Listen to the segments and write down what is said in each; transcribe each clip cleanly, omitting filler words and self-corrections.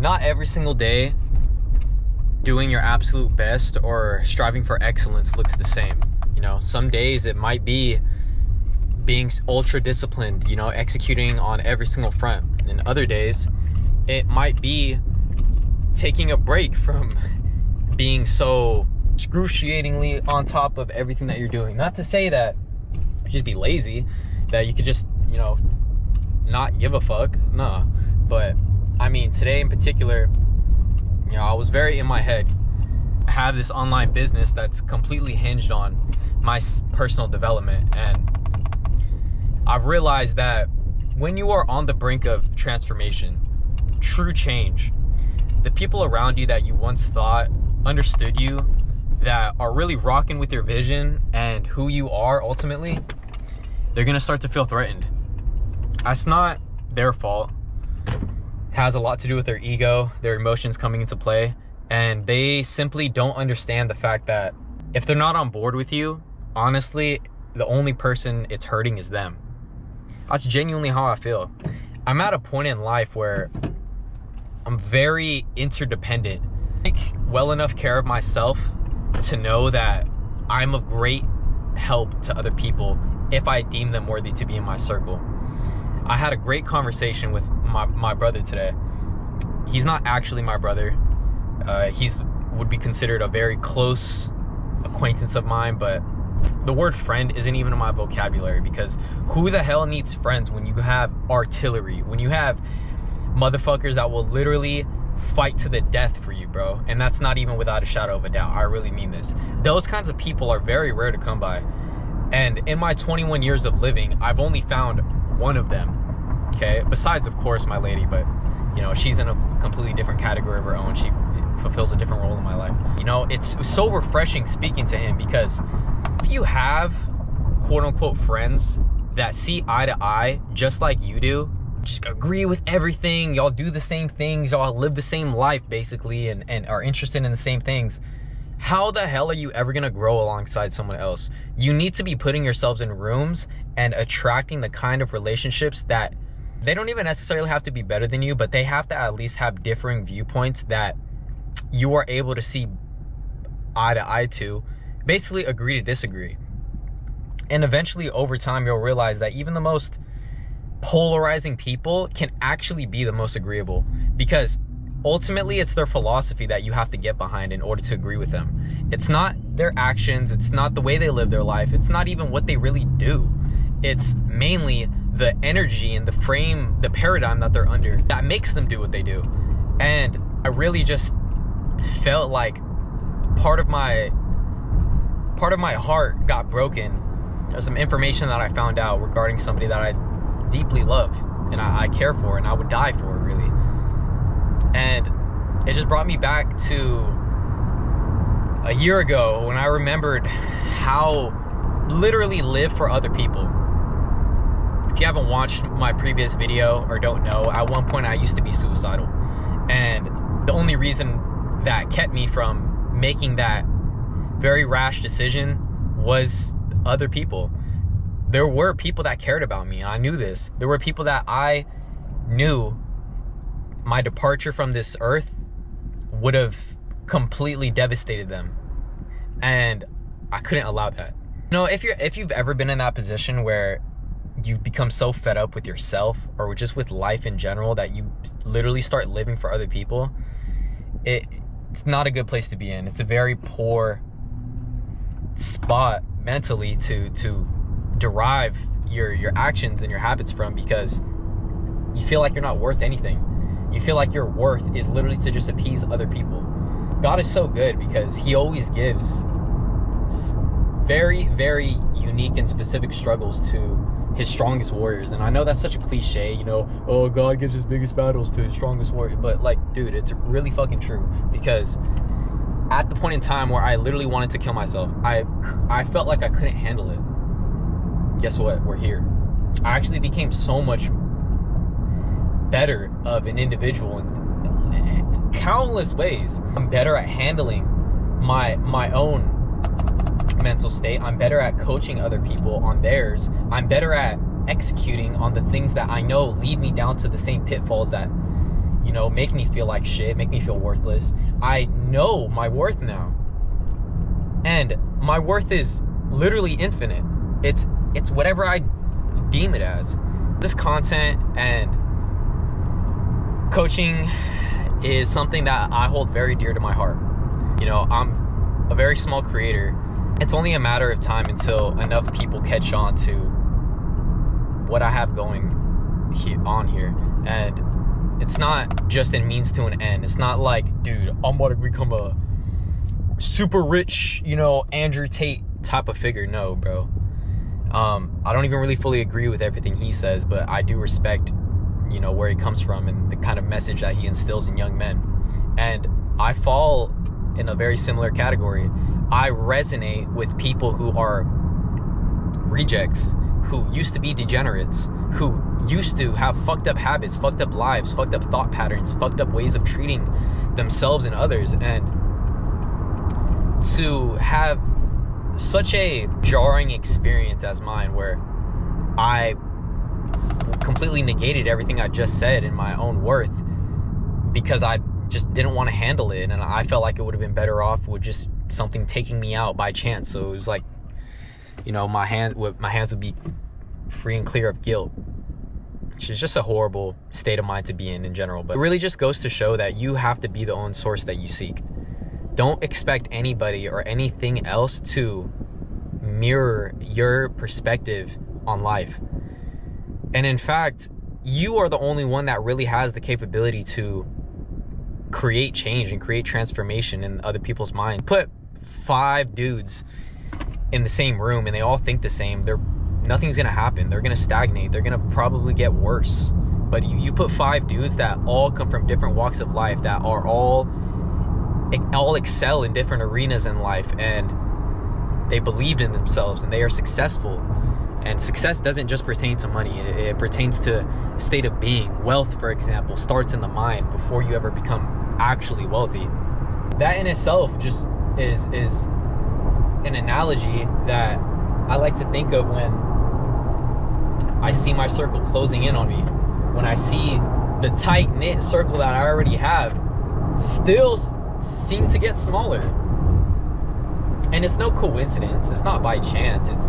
not every single day doing your absolute best or striving for excellence looks the same. You know, some days it might be being ultra disciplined, you know, executing on every single front. And other days it might be taking a break from being so excruciatingly on top of everything that you're doing. Not to say that just be lazy, that you could just, you know, not give a fuck. No. But I mean, today in particular, you know, I was very in my head. I have this online business that's completely hinged on my personal development, and I've realized that when you are on the brink of transformation, true change, the people around you that you once thought understood you, that are really rocking with your vision and who you are ultimately, they're gonna start to feel threatened. That's not their fault. It has a lot to do with their ego, their emotions coming into play, and they simply don't understand the fact that if they're not on board with you, honestly, the only person it's hurting is them. That's genuinely how I feel. I'm at a point in life where I'm very interdependent. I take well enough care of myself to know that I'm of great help to other people if I deem them worthy to be in my circle. I had a great conversation with my brother today. He's not actually my brother. He's would be considered a very close acquaintance of mine, but the word friend isn't even in my vocabulary, because who the hell needs friends when you have artillery, when you have motherfuckers that will literally fight to the death for you, bro? And that's not even without a shadow of a doubt. I really mean this. Those kinds of people are very rare to come by. And in my 21 years of living, I've only found one of them, okay? Besides, of course, my lady, but, you know, she's in a completely different category of her own. She fulfills a different role in my life. You know, it's so refreshing speaking to him, because if you have quote-unquote friends that see eye to eye just like you do, just agree with everything, y'all do the same things, y'all live the same life basically, and are interested in the same things, how the hell are you ever gonna grow alongside someone else? You need to be putting yourselves in rooms and attracting the kind of relationships that they don't even necessarily have to be better than you, but they have to at least have differing viewpoints that you are able to see eye to eye to, basically agree to disagree. And eventually over time you'll realize that even the most polarizing people can actually be the most agreeable, because ultimately it's their philosophy that you have to get behind in order to agree with them. It's not their actions, it's not the way they live their life, it's not even what they really do. It's mainly the energy and the frame, the paradigm that they're under, that makes them do what they do. And I really just felt like part of my heart got broken. There's some information that I found out regarding somebody that I deeply love and I care for, and I would die for, really. And it just brought me back to a year ago when I remembered how literally live for other people. If you haven't watched my previous video or don't know, at one point I used to be suicidal, and the only reason that kept me from making that very rash decision was other people. There were people that cared about me, and I knew this. There were people that I knew my departure from this earth would have completely devastated them, and I couldn't allow that. You know, if you've ever been in that position where you've become so fed up with yourself or just with life in general that you literally start living for other people, it's not a good place to be in. It's a very poor spot mentally to derive your actions and your habits from, because you feel like you're not worth anything. You feel like your worth is literally to just appease other people. God is so good because he always gives very, very unique and specific struggles to his strongest warriors. And I know that's such a cliche, you know, oh, God gives his biggest battles to his strongest warrior. But like, dude, it's really fucking true, because at the point in time where I literally wanted to kill myself, I felt like I couldn't handle it. Guess what? We're here. I actually became so much better of an individual in countless ways. I'm better at handling my own mental state. I'm better at coaching other people on theirs. I'm better at executing on the things that I know lead me down to the same pitfalls that, you know, make me feel like shit, make me feel worthless. I know my worth now. And my worth is literally infinite. It's whatever I deem it as. This content and coaching is something that I hold very dear to my heart. You know, I'm a very small creator. It's only a matter of time until enough people catch on to what I have going on here. And it's not just a means to an end. It's not like, dude, I'm about to become a super rich, you know, Andrew Tate type of figure. No, bro. I don't even really fully agree with everything he says, but I do respect, you know, where he comes from and the kind of message that he instills in young men. And I fall in a very similar category. I resonate with people who are rejects, who used to be degenerates, who used to have fucked up habits, fucked up lives, fucked up thought patterns, fucked up ways of treating themselves and others. And to have such a jarring experience as mine, where I completely negated everything I just said in my own worth because I just didn't want to handle it, and I felt like it would have been better off with just something taking me out by chance. So it was like, you know, my hands would be free and clear of guilt, which is just a horrible state of mind to be in general. But it really just goes to show that you have to be the own source that you seek. Don't expect anybody or anything else to mirror your perspective on life. And in fact, you are the only one that really has the capability to create change and create transformation in other people's minds. Put 5 dudes in the same room and they all think the same, nothing's gonna happen. They're gonna stagnate. They're gonna probably get worse. But you put 5 dudes that all come from different walks of life, that are all excel in different arenas in life, and they believed in themselves and they are successful. And success doesn't just pertain to money. It pertains to state of being. Wealth, for example, starts in the mind before you ever become actually wealthy. That in itself just is an analogy that I like to think of when I see my circle closing in on me. When I see the tight-knit circle that I already have still seem to get smaller. And it's no coincidence. It's not by chance. It's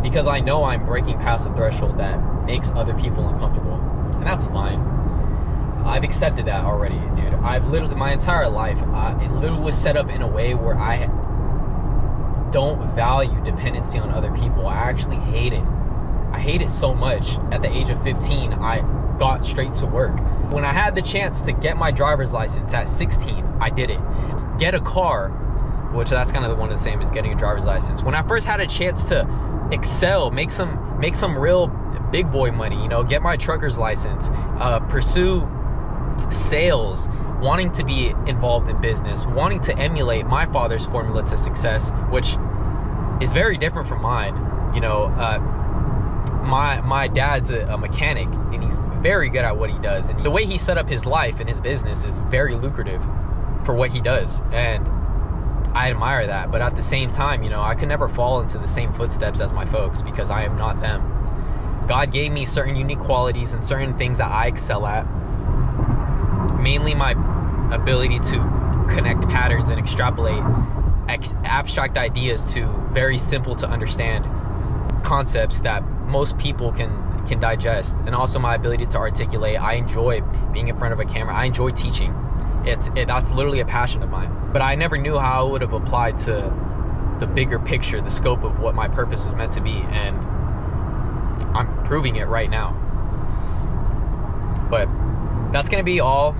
because I know I'm breaking past a threshold that makes other people uncomfortable. And that's fine. I've accepted that already, dude. I've literally, my entire life, it literally was set up in a way where I don't value dependency on other people. I actually hate it. I hate it so much. At the age of 15, I got straight to work. When I had the chance to get my driver's license at 16, I did it. Get a car, which that's kind of the one of the same as getting a driver's license. When I first had a chance to excel, make some real big boy money, you know, get my trucker's license, pursue sales, wanting to be involved in business, wanting to emulate my father's formula to success, which is very different from mine. You know, my dad's a mechanic, and he's very good at what he does, and the way he set up his life and his business is very lucrative for what he does, and I admire that. But at the same time, you know, I could never fall into the same footsteps as my folks because I am not them. God gave me certain unique qualities and certain things that I excel at. Mainly my ability to connect patterns and extrapolate abstract ideas to very simple to understand concepts that most people can digest. And also my ability to articulate. I enjoy being in front of a camera. I enjoy teaching. That's literally a passion of mine. But I never knew how it would have applied to the bigger picture, the scope of what my purpose was meant to be, and I'm proving it right now. But that's gonna be all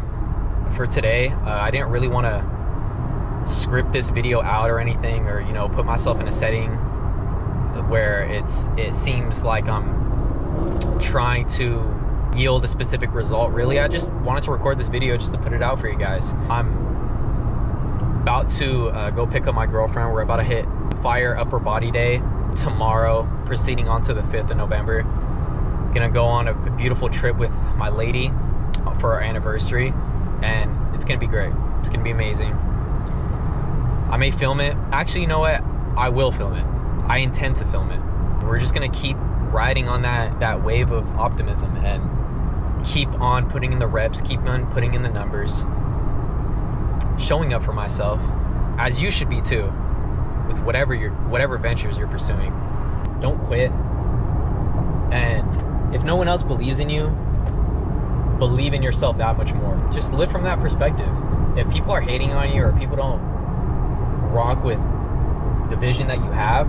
for today. I didn't really want to script this video out or anything, or, you know, put myself in a setting where it seems like I'm trying to yield a specific result. Really, I just wanted to record this video just to put it out for you guys. I'm about to go pick up my girlfriend. We're about to hit Fire Upper Body Day tomorrow, proceeding on to the 5th of November. Gonna go on a beautiful trip with my lady for our anniversary, and it's gonna be great. It's gonna be amazing. I may film it. Actually, you know what? I will film it. I intend to film it. We're just gonna keep riding on that wave of optimism, and keep on putting in the reps, keep on putting in the numbers, showing up for myself, as you should be too, with whatever ventures you're pursuing. Don't quit. And if no one else believes in you, believe in yourself that much more. Just live from that perspective. If people are hating on you, or people don't rock with the vision that you have,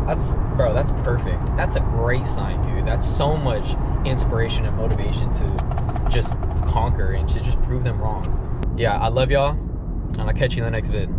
that's perfect. That's a great sign, dude. That's so much inspiration and motivation to just conquer and to just prove them wrong. Yeah, I love y'all, and I'll catch you in the next vid.